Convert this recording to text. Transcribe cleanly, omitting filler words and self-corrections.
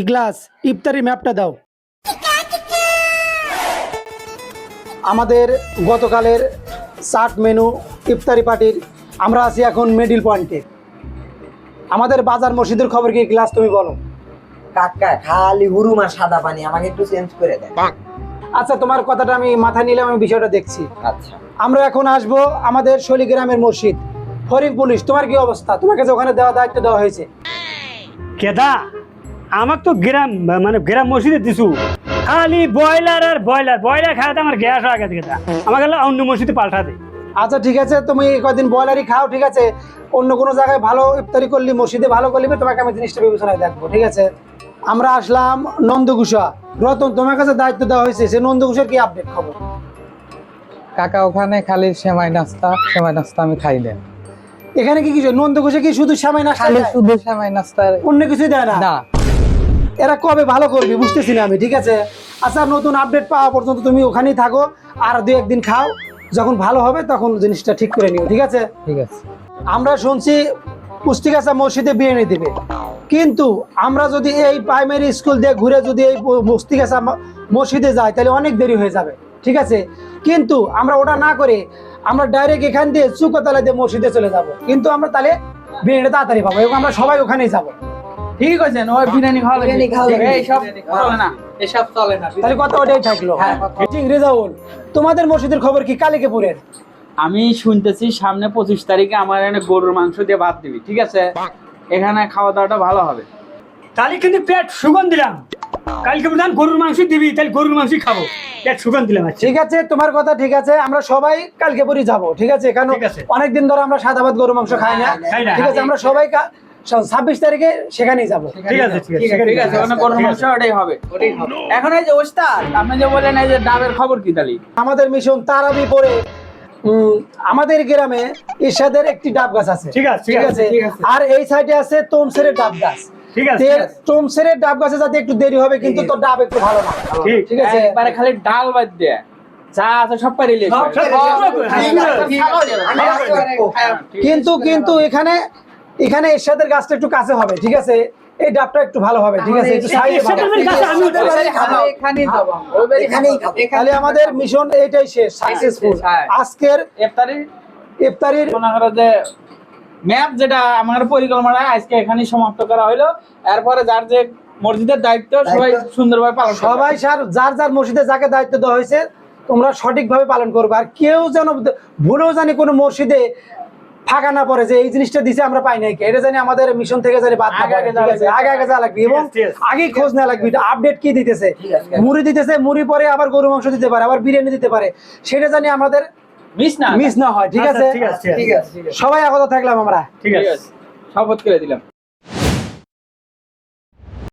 ইগলাস ইফতারি ম্যাপটা দাও। আমাদের গতকালের চাট মেনু ইফতারি পার্টির আমরা আছি এখন মিডিল পয়েন্টে। আমাদের বাজার মসজিদের খবর কি ইগলাস তুমি বলো। কাকা খালি হুরুম আর সাদা পানি, আমাকে একটু চেঞ্জ করে দেন। আচ্ছা, তোমার কথাটা আমি মাথায় নিলাম, আমি বিষয়টা দেখছি। আচ্ছা, আমরা এখন আসবো আমাদের শৈলী গ্রামের মসজিদ ফরিদ পুলিশ। তোমার কি অবস্থা? তোমাকে যে ওখানে দেওয়া দায়িত্ব দেওয়া হয়েছে। কেদা আমাক তো গ্রাম মানে গ্রাম মসজিদে দিছু, খালি ব্রয়লার আর ব্রয়লার খাওয়াতে আমার গ্যাস হয়ে গেছে। কেদা আমাকে অন্য মসজিদে পাল্টা দে। আচ্ছা ঠিক আছে, তুমি কয়েকদিন ব্রয়লারই খাও, ঠিক আছে। অন্য কোনো জায়গায় ভালো ইফতারি করলি, মসজিদে ভালো করলি, তোমাকে আমি জিনিসটা বিবেচনায় দেখবো, ঠিক আছে। আমরা আসলাম নন্দকুষা। রতন, তোমার কাছে দায়িত্ব দেওয়া হয়েছে, সে নন্দকুষার কি আপডেট খবর? কাকা ওখানে খালি সেমাই নাস্তা আমি খাই না। এখানে কি কিছু নন্দকুষে কি শুধু সামাই না, খালি শুধু সেমাই নাস্তা, অন্য কিছুই দেয় না? না। এরা কবে ভালো করবি বুঝতেছি না আমি, ঠিক আছে। আচ্ছা, নতুন আপডেট পাওয়া পর্যন্ত তুমি ওখানেই থাকো, আর 2-1 দিন খাও, যখন ভালো হবে তখন জিনিসটা ঠিক করে নিও, ঠিক আছে। ঠিক আছে। আমরা শুনছি পুস্তিকাছা মসজিদে বিরিয়ানি দিবে, কিন্তু আমরা যদি এই প্রাইমারি স্কুল দিয়ে ঘুরে যদি এই পুস্তিকাছা মসজিদে যাই তাহলে অনেক দেরি হয়ে যাবে, ঠিক আছে। কিন্তু আমরা ওটা না করে আমরা ডাইরেক্ট এখান দিয়ে চুকতলা দিয়ে মসজিদে চলে যাব, কিন্তু আমরা তাহলে বিরিয়ানিটা তাড়াতাড়ি পাবো এবং আমরা সবাই ওখানেই যাব। ঠিক আছে, ওই বিরিয়ানি খাওয়া বিরিয়ানি খাওয়া লাগবে। এইসব চলে না, এসব চলে না। তাহলে কথা ওটাই থাকলো। হ্যাঁ। রেজাউল, তোমাদের মসজিদের খবর কি? কালিকাপুরের আমি শুনতেছি সামনে 25 তারিখে আমার এখানে গরুর মাংস দিয়ে ভাত দিবি, ঠিক আছে। এখানে খাওয়া দাওয়াটা ভালো হবে। তাহলে কিন্তু পেট সুগন্ধ দিলাম। কালকে প্রধান গরুর মাংস দিবি, তাহলে গরুর মাংসই খাবো। পেট সুগন্ধ দিলাম। আচ্ছা ঠিক আছে, তোমার কথা ঠিক আছে, আমরা সবাই কালকে পরই যাব, ঠিক আছে। কারণ ঠিক আছে। অনেকদিন ধরে আমরা সাদা ভাত গরু মাংস খাই না, খাই না। ঠিক আছে। আমরা সবাই 26 তারিখে সেখানেই যাব। ঠিক আছে, ঠিক আছে, ওখানে গরুর মাংস ওটাই হবে। এখন এই যে ওস্তাদ, আপনি যে বলেন এই যে ডাবের খবর কি তালি? আমাদের মিশন তারাবি পরে আমাদের গ্রামে ইরশাদের একটি ডাব গাছ আছে, ঠিক আছে, ঠিক আছে। ঠিক আছে। আর এই সাইডে আছে তোমসেরের ডাব গাছ, ঠিক আছে, তোমসেরের ডাব গাছে যাতে একটু দেরি হবে, কিন্তু তোর ডাব একটু ভালো না, ঠিক আছে। একবারে খালি ডাল বাদ দিয়ে যা আছে সব পারি লিয়ে কিন্তু এখানে এরশাদের গাছটা একটু কাছে হবে, ঠিক আছে। এই ডাবটা একটু ভালো হবে, ঠিক আছে। একটু সাইডে এরশাদের গাছে আমি উঠতে পারি। এখানেই খাবো। তাহলে আমাদের মিশন এইটাই শেষ, সাকসেসফুল। হ্যাঁ। আজকের ইফতারির মনে করো যে ম্যাপ যেটা আমার পরিকল্পনা আজকে এখানেই সমাপ্ত করা হলো। এরপরে যার যে মসজিদের দায়িত্ব সবাই সুন্দরভাবে পালন করবে। সবাই যার যার মসজিদে যাকে দায়িত্ব দেওয়া হয়েছে তোমরা সঠিকভাবে পালন করবে। আর কেউ যেন ভুলেও জানি কোনো মসজিদে ফাঁকা না পড়ে যে এই জিনিসটা দিছে আমরা পাই নাই, এটা জানি আমাদের মিশন থেকে জানি বাদ না পড়ে, ঠিক আছে। আগে যাওয়া লাগবে এবং আগেই খোঁজ নেওয়া লাগবে আপডেট কি দিতেছে। মুড়ি দিতেছে, মুড়ি পরে আবার গরু মাংস দিতে পারে, আবার বিরিয়ানি দিতে পারে, সেটা জানি আমাদের মিস না মিস না হয়, ঠিক আছে। ঠিক আছে, ঠিক আছে। সবাই একতা থাকলাম আমরা। ঠিক আছে। শপথ করে দিলাম।